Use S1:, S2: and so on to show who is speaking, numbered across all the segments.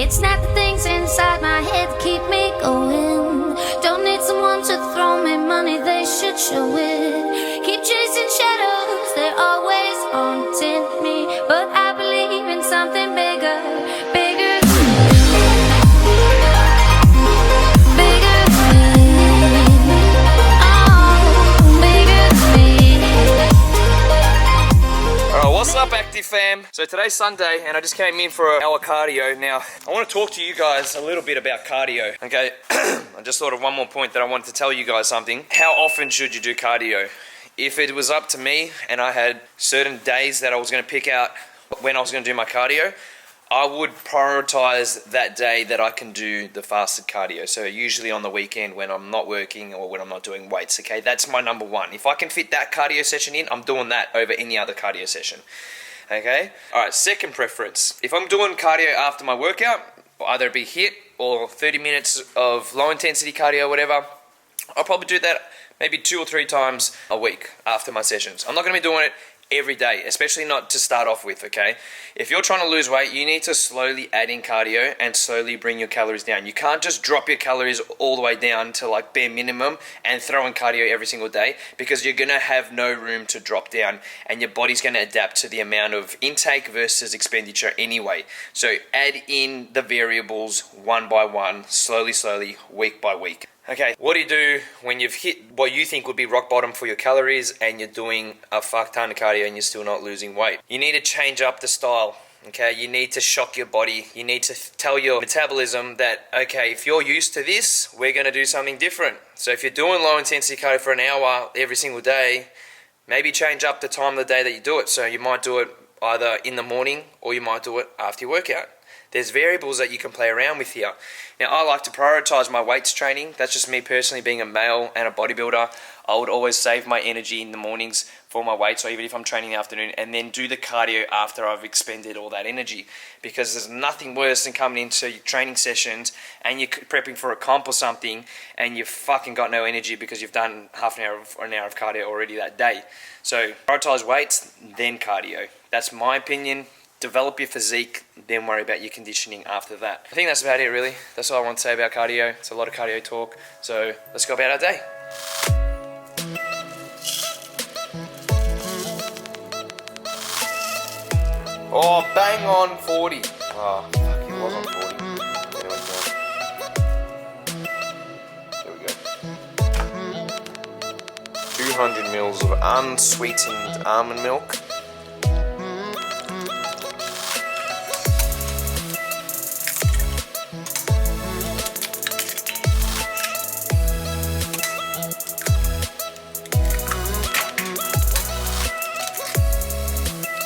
S1: It's not the things inside my head that keep me going. Don't need someone to throw me money, they should show it. Keep chasing shadows, they're always haunting me. But I believe in something bigger, bigger than me. Bigger than me. Oh, bigger than me.
S2: Alright, what's up, Active Fam? So today's Sunday and I just came in for an hour cardio. Now, I want to talk to you guys a little bit about cardio, okay? I just thought of one more point that I wanted to tell you guys something. How often should you do cardio? If it was up to me and I had certain days that I was going to pick out when I was going to do my cardio, I would prioritize that day that I can do the fasted cardio. So usually on the weekend when I'm not working or when I'm not doing weights, okay? That's my number one. If I can fit that cardio session in, I'm doing that over any other cardio session, okay? All right, second preference. If I'm doing cardio after my workout, either it be HIIT or 30 minutes of low intensity cardio, whatever, I'll probably do that maybe 2 or 3 times a week after my sessions. I'm not going to be doing it every day, especially not to start off with, okay? If you're trying to lose weight, you need to slowly add in cardio and slowly bring your calories down. You can't just drop your calories all the way down to like bare minimum and throw in cardio every single day, because you're gonna have no room to drop down and your body's gonna adapt to the amount of intake versus expenditure anyway. So add in the variables one by one, slowly, week by week. Okay, what do you do when you've hit what you think would be rock bottom for your calories and you're doing a fuck ton of cardio and you're still not losing weight? You need to change up the style, okay? You need to shock your body. You need to tell your metabolism that, okay, if you're used to this, we're going to do something different. So if you're doing low intensity cardio for an hour every single day, maybe change up the time of the day that you do it. So you might do it either in the morning or you might do it after your workout. There's variables that you can play around with here. Now, I like to prioritize my weights training. That's just me personally being a male and a bodybuilder. I would always save my energy in the mornings for my weights, or even if I'm training in the afternoon, and then do the cardio after I've expended all that energy. Because there's nothing worse than coming into your training sessions and you're prepping for a comp or something and you've fucking got no energy because you've done half an hour or an hour of cardio already that day. So prioritize weights, then cardio. That's my opinion. Develop your physique, then worry about your conditioning after that. I think that's about it, really. That's all I want to say about cardio. It's a lot of cardio talk, so let's go about our day. Oh, bang on 40. Oh, fuck, it was on 40. Anyway, here we go. 200 mils of unsweetened almond milk.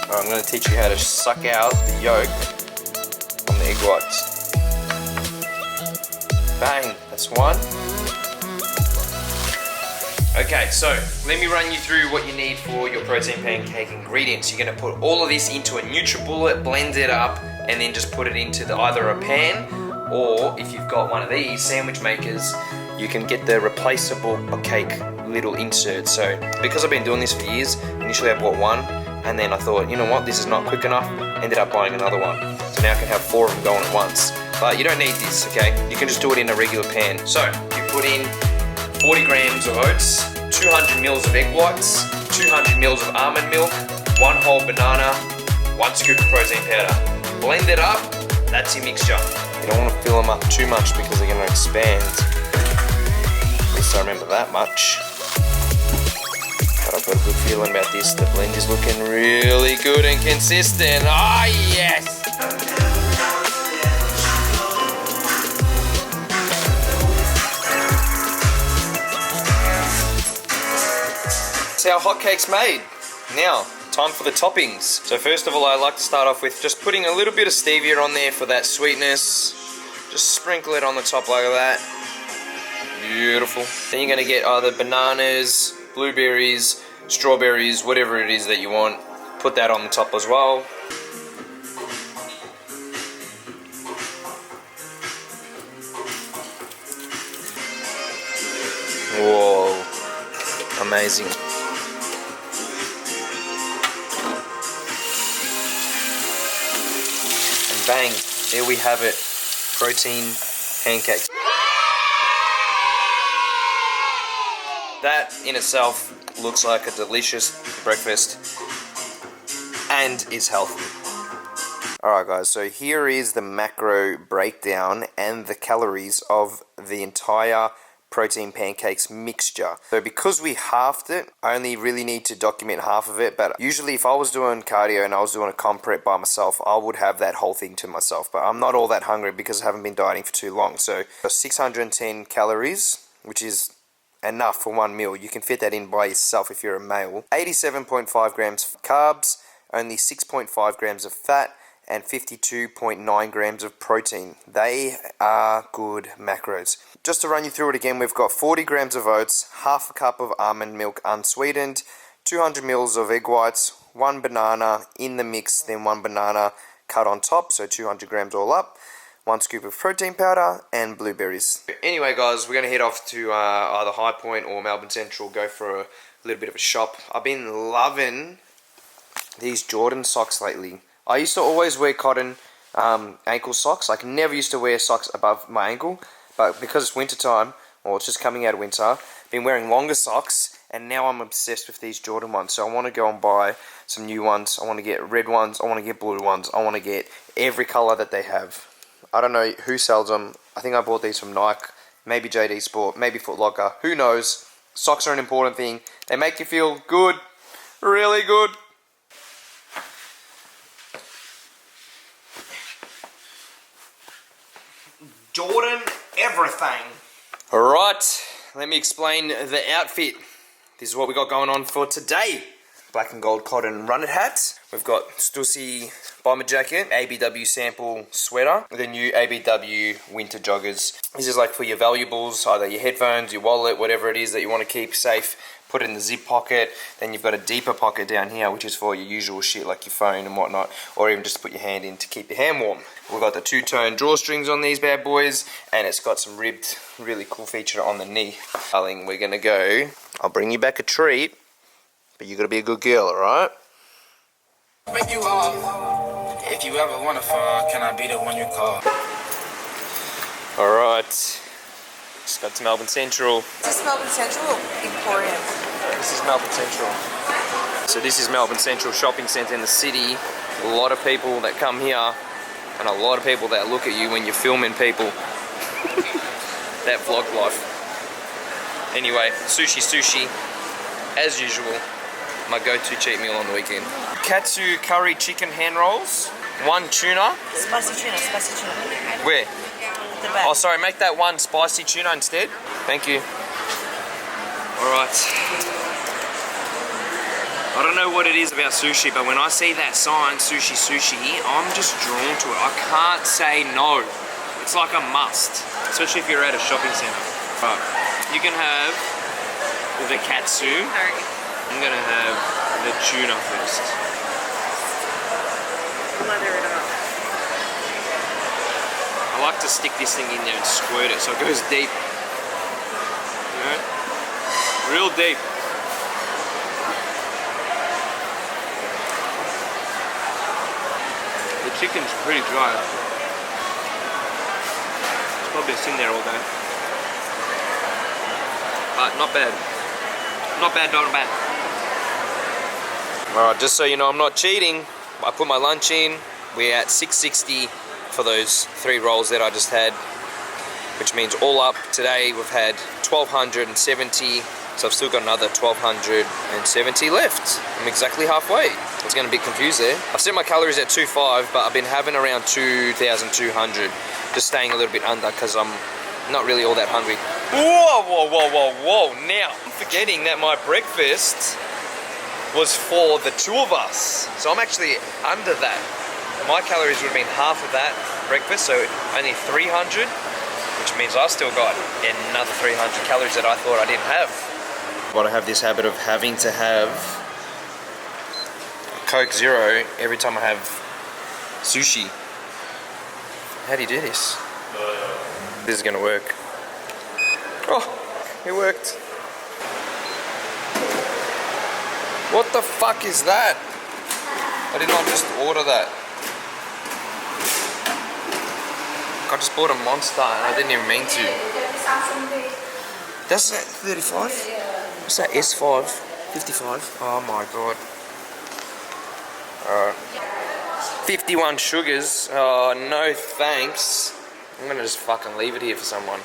S2: I'm going to teach you how to suck out the yolk on the egg whites. Bang, that's one. Okay, so let me run you through what you need for your protein pancake ingredients. You're going to put all of this into a NutriBullet, blend it up, and then just put it into either a pan, or if you've got one of these sandwich makers, you can get the replaceable cake little insert. So because I've been doing this for years, initially I bought one, and then I thought, you know what, this is not quick enough, ended up buying another one. So now I can have 4 of them going at once. But you don't need this, okay? You can just do it in a regular pan. So you put in 40 grams of oats, 200 mils of egg whites, 200 mils of almond milk, 1 whole banana, 1 scoop of protein powder. Blend it up, that's your mixture. You don't want to fill them up too much because they're going to expand. At least I remember that much. I've got a good feeling about this. The blend is looking really good and consistent. Oh, yes! That's how hotcakes made. Now, time for the toppings. So first of all, I like to start off with just putting a little bit of stevia on there for that sweetness. Just sprinkle it on the top like that. Beautiful. Then you're going to get either bananas, blueberries, strawberries, whatever it is that you want. Put that on the top as well. Whoa, amazing. And bang, there we have it. protein pancakes. That in itself looks like a delicious breakfast and is healthy. Alright guys, so here is the macro breakdown and the calories of the entire protein pancakes mixture. So because we halved it, I only really need to document half of it, but usually if I was doing cardio and I was doing a comp prep by myself, I would have that whole thing to myself, but I'm not all that hungry because I haven't been dieting for too long. So 610 calories, which is enough for one meal. You can fit that in by yourself if you're a male. 87.5 grams carbs, only 6.5 grams of fat, and 52.9 grams of protein. They are good macros. Just to run you through it again, we've got 40 grams of oats, half a cup of almond milk unsweetened, 200 mils of egg whites, one banana in the mix, then one banana cut on top, so 200 grams all up, one scoop of protein powder, and blueberries. Anyway guys, we're going to head off to either High Point or Melbourne Central, go for a little bit of a shop. I've been loving these Jordan socks lately. I used to always wear cotton ankle socks. Like, never used to wear socks above my ankle, but because it's winter time, or it's just coming out of winter, I've been wearing longer socks, and now I'm obsessed with these Jordan ones. So I want to go and buy some new ones. I want to get red ones, I want to get blue ones, I want to get every color that they have. I don't know who sells them. I think I bought these from Nike, maybe JD Sport, maybe Foot Locker, who knows. Socks are an important thing. They make you feel good, really good. Jordan everything. Alright, let me explain the outfit. This is what we got going on for today. Black and gold cotton runner hat. We've got Stussy bomber jacket, ABW sample sweater, the new ABW winter joggers. This is like for your valuables, either your headphones, your wallet, whatever it is that you want to keep safe. Put it in the zip pocket. Then you've got a deeper pocket down here, which is for your usual shit like your phone and whatnot, or even just to put your hand in to keep your hand warm. We've got the two-tone drawstrings on these bad boys, and it's got some ribbed, really cool feature on the knee. Darling, we're gonna go. I'll bring you back a treat, but you gotta be a good girl, alright?
S3: Make you off. If you ever wanna fall, can I be the one you call?
S2: Alright. Just got to Melbourne Central.
S4: Is this Melbourne Central or Emporium?
S2: This is Melbourne Central. So this is Melbourne Central shopping centre in the city. A lot of people that come here, and a lot of people that look at you when you're filming people. That vlog life. Anyway, sushi, as usual, my go-to cheat meal on the weekend. Katsu curry chicken hand rolls, one tuna.
S4: Spicy tuna.
S2: Where?
S4: At the back.
S2: Oh, sorry, make that one spicy tuna instead. Thank you. Alright. I don't know what it is about sushi, but when I see that sign, sushi, I'm just drawn to it. I can't say no. It's like a must, especially if you're at a shopping centre. Right. You can have the katsu. I'm gonna have the tuna first.
S4: Lather it up.
S2: I like to stick this thing in there and squirt it so it goes deep. You know? Real deep. The chicken's pretty dry. It's probably sitting there all day. But not bad. Not bad. Alright, just so you know I'm not cheating, I put my lunch in. We're at $6.60 for those 3 rolls that I just had, which means all up today we've had 1,270, so I've still got another 1,270 left. I'm exactly halfway. I was getting a bit confused there. I've set my calories at 2.5, but I've been having around 2,200, just staying a little bit under because I'm not really all that hungry. Whoa. Now, I'm forgetting that my breakfast was for the 2 of us. So I'm actually under that. My calories would have been half of that breakfast, so only 300, which means I've still got another 300 calories that I thought I didn't have. But I have this habit of having to have Coke Zero every time I have sushi. How do you do this? This is gonna work. Oh, it worked. What the fuck is that? I did not just order that. I just bought a Monster and I didn't even mean to. That's that 35? What's that, S5? 55? Oh my god. 51 sugars. Oh, no thanks. I'm gonna just fucking leave it here for someone.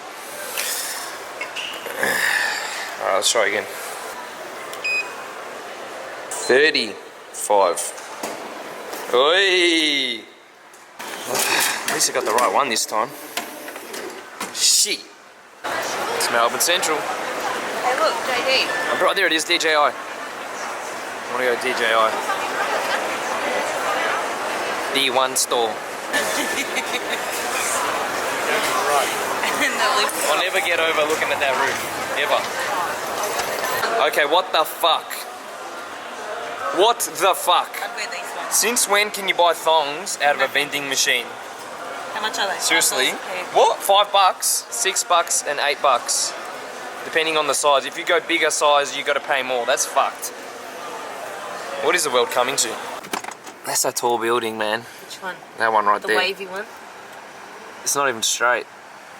S2: Alright, let's try again. 35. Oi! At least I got the right one this time. Shit. It's Melbourne Central.
S4: Hey, look, JD.
S2: Right there it is, DJI. I wanna go DJI. D1 store. I'll never get over looking at that roof. Ever. Okay, what the fuck? What the fuck?
S4: I'd wear these ones.
S2: Since when can you buy thongs out of a vending machine?
S4: How much are they?
S2: Seriously?
S4: Okay.
S2: What? $5, $6, and $8. Depending on the size. If you go bigger size, you gotta pay more. That's fucked. What is the world coming to? That's a tall building, man.
S4: Which one?
S2: That one right
S4: The
S2: there.
S4: wavy one?
S2: It's not even straight.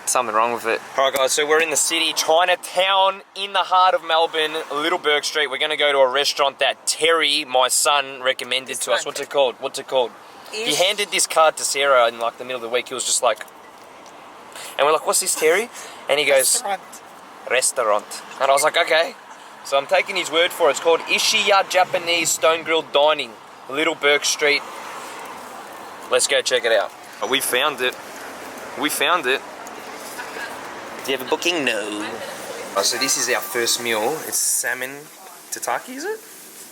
S2: Something wrong with it. Alright guys, so we're in the city, Chinatown, in the heart of Melbourne, Little Bourke Street. We're gonna go to a restaurant that Terry, my son, recommended to us. What's it called? What's it called? He handed this card to Sarah in like the middle of the week. He was just like, and we're like, what's this, Terry? And he goes, restaurant. And I was like, okay. So I'm taking his word for it. It's called Ishiya Japanese Stone Grilled Dining, Little Bourke Street. Let's go check it out. Oh, we found it. We found it. Do you have a booking? No. Oh, so this is our first meal. It's salmon tataki, is it?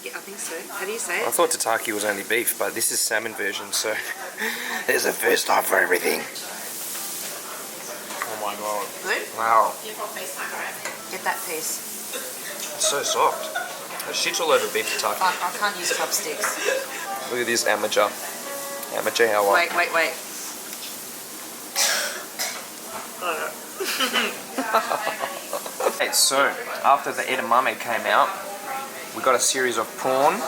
S4: Yeah, I think so. How do you say
S2: I
S4: it?
S2: thought tataki was only beef, but this is salmon version, so there's a first time for everything. Oh my god.
S4: Good?
S2: Wow.
S4: Get that piece.
S2: It's so soft. The shit's all over beef tataki.
S4: I can't use chopsticks.
S2: Look at this amateur. Amateur hour.
S4: Wait.
S2: Okay, so after the edamame came out, we got a series of prawn,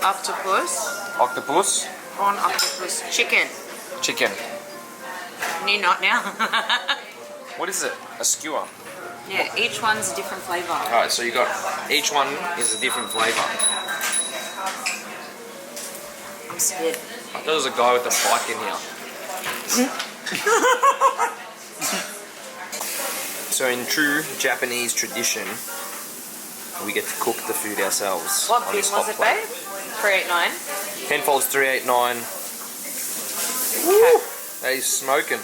S4: Octopus.
S2: octopus,
S4: Prawn, octopus, chicken.
S2: chicken.
S4: New not now.
S2: What is it? A skewer.
S4: Yeah, each one's a different flavour.
S2: Alright, so you got, each one is a different flavour.
S4: I'm scared.
S2: I thought there was a guy with a bike in here. So in true Japanese tradition, we get to cook the food ourselves.
S4: What
S2: on
S4: bin
S2: this
S4: was
S2: hot
S4: it,
S2: plate.
S4: babe? 389.
S2: Penfolds 389. Woo! That is smoking.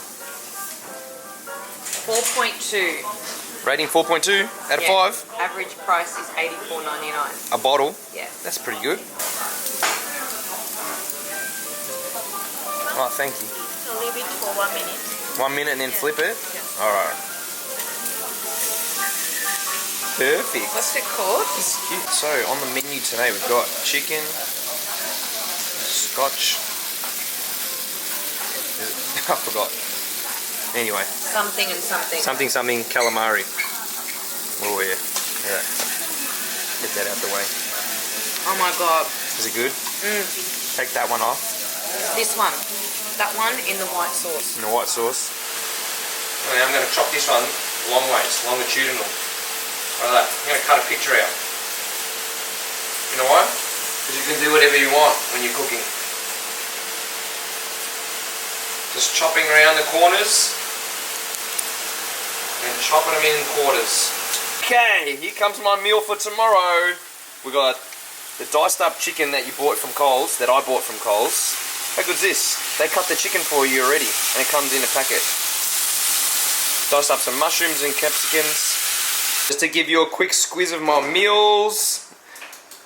S4: 4.2.
S2: Rating 4.2 out of 5.
S4: Average price is $84.99.
S2: A bottle.
S4: Yeah.
S2: That's pretty good. Oh, thank you.
S4: I'll leave it for 1 minute.
S2: 1 minute and then flip it? Alright. Perfect.
S4: What's it called?
S2: This is cute. So, on the menu today we've got chicken, scotch. I forgot. Anyway.
S4: Something and something.
S2: Something calamari. Oh yeah. Yeah. Get that out the way.
S4: Oh my god.
S2: Is it good? Take that one off.
S4: This one. That one in the white sauce.
S2: In the white sauce. Okay, I'm going to chop this one long ways, longitudinal. Like that. I'm going to cut a picture out. You know why? Because you can do whatever you want when you're cooking. Just chopping around the corners and chopping them in quarters. Okay, here comes my meal for tomorrow. We got the diced up chicken that you bought from Coles, that I bought from Coles. How good's this? They cut the chicken for you already and it comes in a packet. Diced up some mushrooms and capsicums. Just to give you a quick squiz of my meals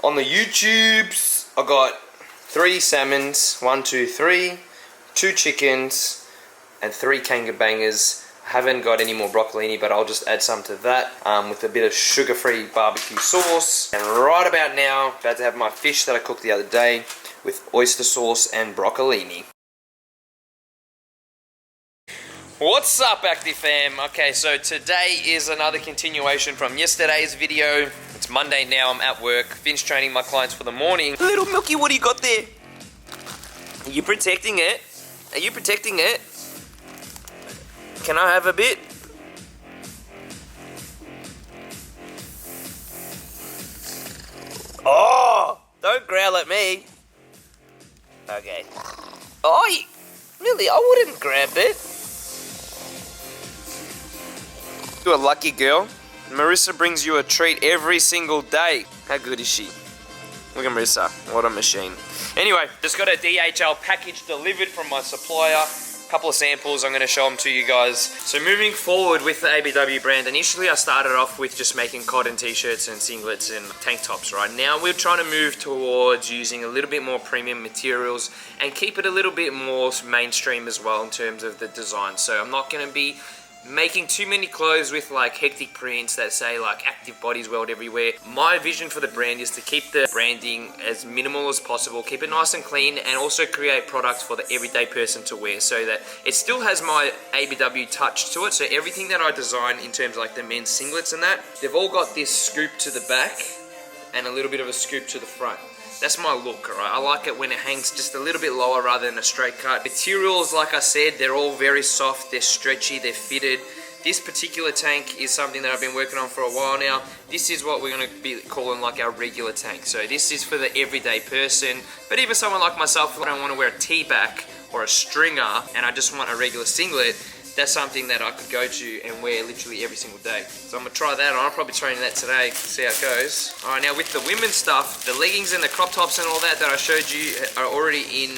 S2: on the YouTubes, I got 3 salmons, 1, 2, 3, 2 chickens, and 3 kangabangers. I haven't got any more broccolini, but I'll just add some to that with a bit of sugar-free barbecue sauce. And right about now, about to have my fish that I cooked the other day with oyster sauce and broccolini. What's up, Active Fam? Okay, so today is another continuation from yesterday's video. It's Monday now, I'm at work, finished training my clients for the morning. Little Milky, what do you got there? Are you protecting it? Are you protecting it? Can I have a bit? Oh, don't growl at me. Okay. Oh, really? I wouldn't grab it. You're a lucky girl. Marissa brings you a treat every single day. How good is she? Look at Marissa. What a machine. Anyway, just got a DHL package delivered from my supplier. Couple of samples, I'm going to show them to you guys. So moving forward with the ABW brand, initially I started off with just making cotton t-shirts and singlets and tank tops. Right now we're trying to move towards using a little bit more premium materials and keep it a little bit more mainstream as well in terms of the design. So I'm not going to be making too many clothes with like hectic prints that say like active bodies world everywhere. My vision for the brand is to keep the branding as minimal as possible, keep it nice and clean, and also create products for the everyday person to wear so that it still has my ABW touch to it. So everything that I design in terms of like the men's singlets and that, they've all got this scoop to the back and a little bit of a scoop to the front. That's my look, alright? I like it when it hangs just a little bit lower rather than a straight cut. Materials, like I said, they're all very soft, they're stretchy, they're fitted. This particular tank is something that I've been working on for a while now. This is what we're going to be calling like our regular tank. So this is for the everyday person, but even someone like myself, if I don't want to wear a T-back or a stringer and I just want a regular singlet, that's something that I could go to and wear literally every single day. So I'm gonna try that on. I'll probably train that today, see how it goes. All right, now with the women's stuff, the leggings and the crop tops and all that I showed you are already in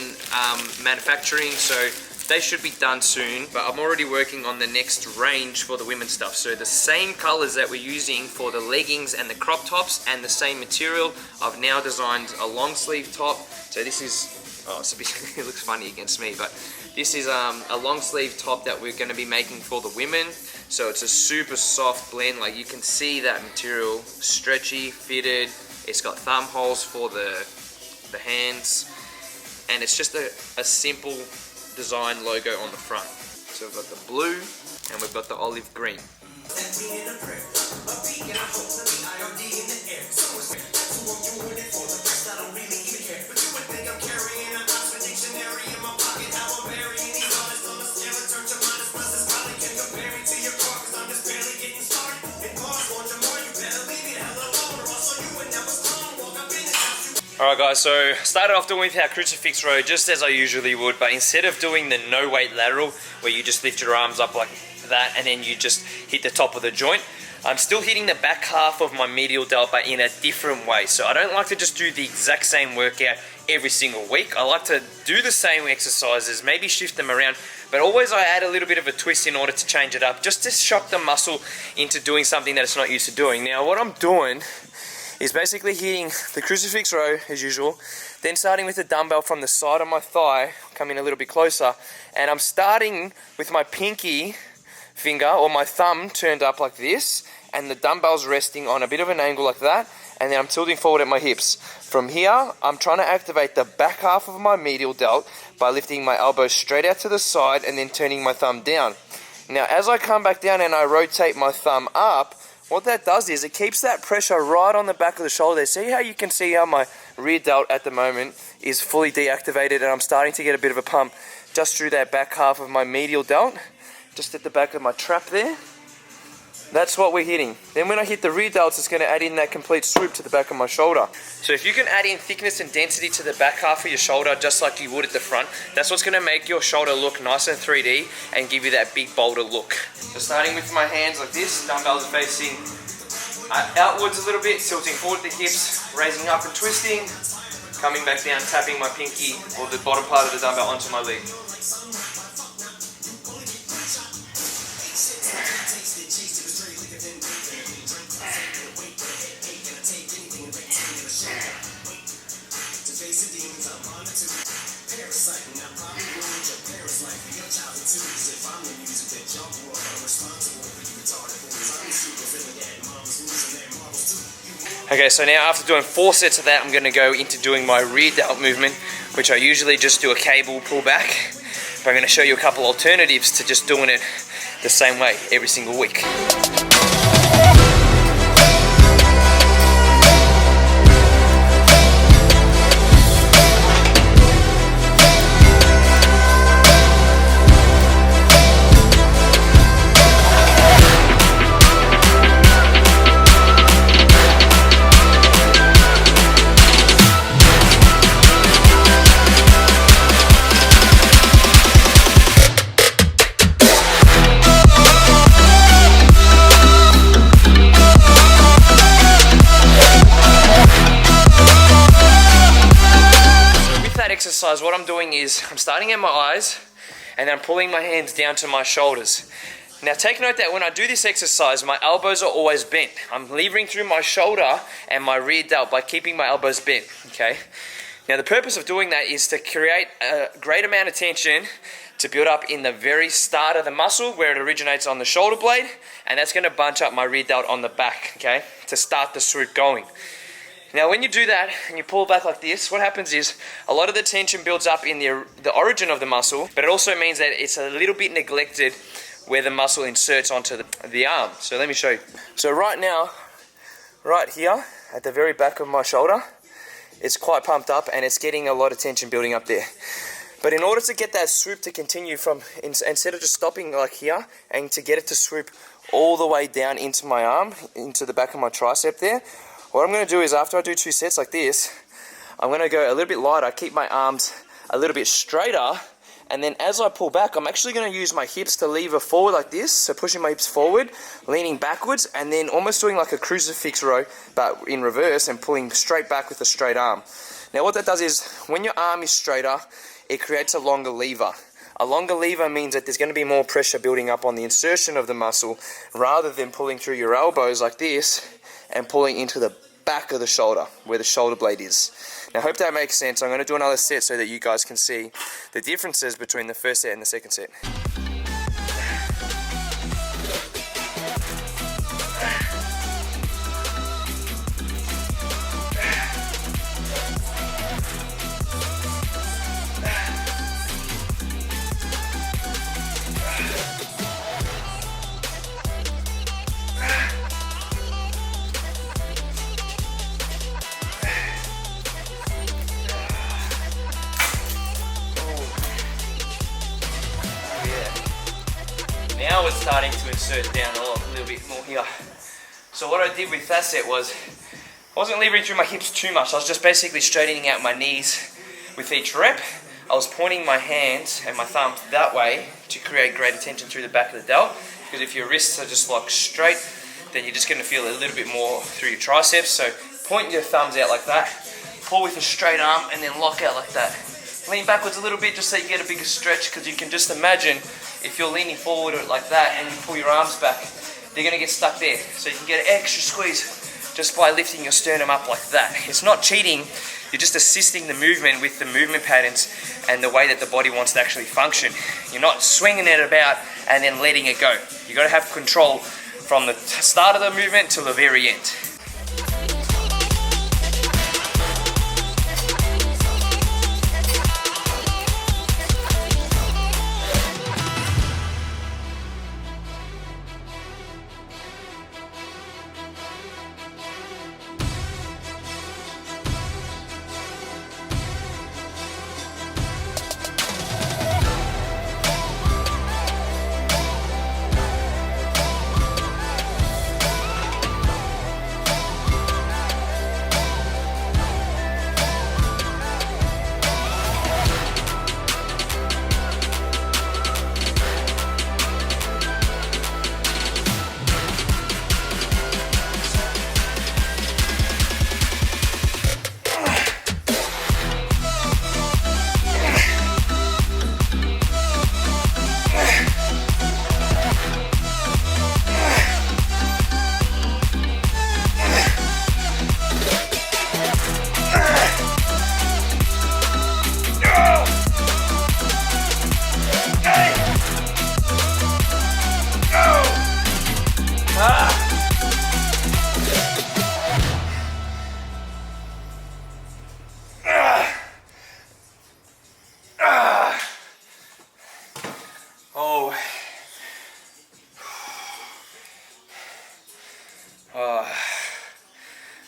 S2: manufacturing, so they should be done soon. But I'm already working on the next range for the women's stuff. So the same colors that we're using for the leggings and the crop tops and the same material, I've now designed a long sleeve top. So this is, oh, it looks funny against me, but this is a long sleeve top that we're going to be making for the women. So it's a super soft blend, like you can see that material, stretchy, fitted. It's got thumb holes for the hands, and it's just a simple design logo on the front. So we've got the blue and we've got the olive green. Alright guys, so started off doing with our crucifix row just as I usually would, but instead of doing the no weight lateral where you just lift your arms up like that and then you just hit the top of the joint, I'm still hitting the back half of my medial delt but in a different way. So I don't like to just do the exact same workout every single week. I like to do the same exercises, maybe shift them around, but always I add a little bit of a twist in order to change it up, just to shock the muscle into doing something that it's not used to doing. Now what I'm doing is basically hitting the crucifix row as usual, then starting with the dumbbell from the side of my thigh, coming a little bit closer, and I'm starting with my pinky finger or my thumb turned up like this, and the dumbbell's resting on a bit of an angle like that, and then I'm tilting forward at my hips. From here, I'm trying to activate the back half of my medial delt by lifting my elbows straight out to the side and then turning my thumb down. Now as I come back down and I rotate my thumb up, what that does is it keeps that pressure right on the back of the shoulder. See how you can see how my rear delt at the moment is fully deactivated, and I'm starting to get a bit of a pump just through that back half of my medial delt, just at the back of my trap there. That's what we're hitting. Then when I hit the rear delts, it's going to add in that complete swoop to the back of my shoulder. So if you can add in thickness and density to the back half of your shoulder just like you would at the front, that's what's going to make your shoulder look nice and 3D and give you that big boulder look. So starting with my hands like this, dumbbells facing outwards a little bit, tilting forward the hips, raising up and twisting, coming back down, tapping my pinky or the bottom part of the dumbbell onto my leg. Okay, so now after doing 4 sets of that, I'm going to go into doing my rear delt movement, which I usually just do a cable pull back. But I'm going to show you a couple alternatives to just doing it the same way every single week. exercise, what I'm doing is I'm starting at my eyes and then I'm pulling my hands down to my shoulders. Now take note that when I do this exercise, my elbows are always bent. I'm levering through my shoulder and my rear delt by keeping my elbows bent, okay? Now the purpose of doing that is to create a great amount of tension to build up in the very start of the muscle where it originates on the shoulder blade, and that's going to bunch up my rear delt on the back, okay, to start the swoop going. Now when you do that and you pull back like this, what happens is a lot of the tension builds up in the origin of the muscle, but it also means that it's a little bit neglected where the muscle inserts onto the arm. So let me show you. So right now, right here at the very back of my shoulder, it's quite pumped up and it's getting a lot of tension building up there. But in order to get that swoop to continue from, instead of just stopping like here, and to get it to swoop all the way down into my arm, into the back of my tricep there, what I'm going to do is after I do 2 sets like this, I'm going to go a little bit lighter, keep my arms a little bit straighter, and then as I pull back, I'm actually going to use my hips to lever forward like this, so pushing my hips forward, leaning backwards, and then almost doing like a crucifix row, but in reverse, and pulling straight back with a straight arm. Now what that does is, when your arm is straighter, it creates a longer lever. A longer lever means that there's going to be more pressure building up on the insertion of the muscle, rather than pulling through your elbows like this, and pulling into the back of the shoulder, where the shoulder blade is. Now I hope that makes sense. I'm going to do another set so that you guys can see the differences between the first set and the second set. Now it's starting to insert down a little bit more here. So what I did with that set was, I wasn't levering through my hips too much. I was just basically straightening out my knees with each rep. I was pointing my hands and my thumbs that way to create greater tension through the back of the delt. Because if your wrists are just locked straight, then you're just going to feel a little bit more through your triceps. So point your thumbs out like that, pull with a straight arm, and then lock out like that. Lean backwards a little bit just so you get a bigger stretch, because you can just imagine if you're leaning forward like that and you pull your arms back, they're going to get stuck there. So you can get an extra squeeze just by lifting your sternum up like that. It's not cheating, you're just assisting the movement with the movement patterns and the way that the body wants to actually function. You're not swinging it about and then letting it go. You've got to have control from the start of the movement till the very end.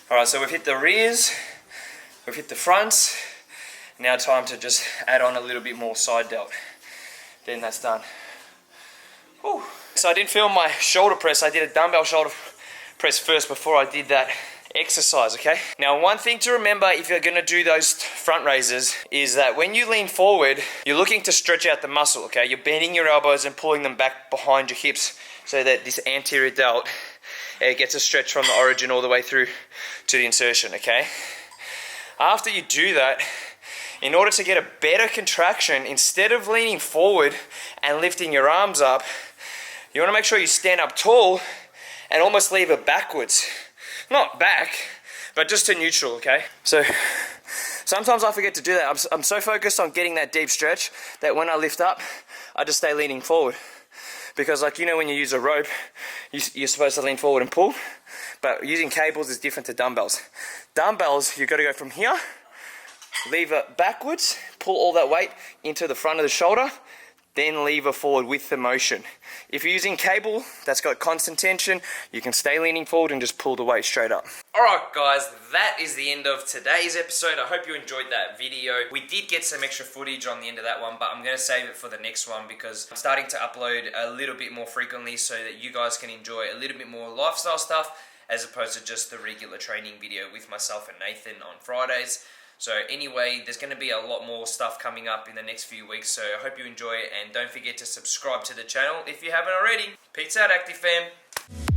S2: Alright, so we've hit the rears, we've hit the fronts, now time to just add on a little bit more side delt. Then that's done. Whew. So I didn't film my shoulder press, I did a dumbbell shoulder press first before I did that exercise, okay? Now one thing to remember if you're going to do those front raises is that when you lean forward, you're looking to stretch out the muscle, okay? You're bending your elbows and pulling them back behind your hips so that this anterior delt gets a stretch from the origin all the way through to the insertion, okay? After you do that, in order to get a better contraction, instead of leaning forward and lifting your arms up, you want to make sure you stand up tall and almost lever backwards. Not back, but just to neutral, okay? So sometimes I forget to do that. I'm so focused on getting that deep stretch that when I lift up, I just stay leaning forward. Because like, you know, when you use a rope, you're supposed to lean forward and pull, but using cables is different to dumbbells. Dumbbells, you've got to go from here, lever backwards, pull all that weight into the front of the shoulder, then lever forward with the motion. If you're using cable that's got constant tension, you can stay leaning forward and just pull the weight straight up. Alright guys, that is the end of today's episode. I hope you enjoyed that video. We did get some extra footage on the end of that one, but I'm going to save it for the next one because I'm starting to upload a little bit more frequently so that you guys can enjoy a little bit more lifestyle stuff as opposed to just the regular training video with myself and Nathan on Fridays. So anyway, there's going to be a lot more stuff coming up in the next few weeks, so I hope you enjoy it, and don't forget to subscribe to the channel if you haven't already. Peace out, Active Fam.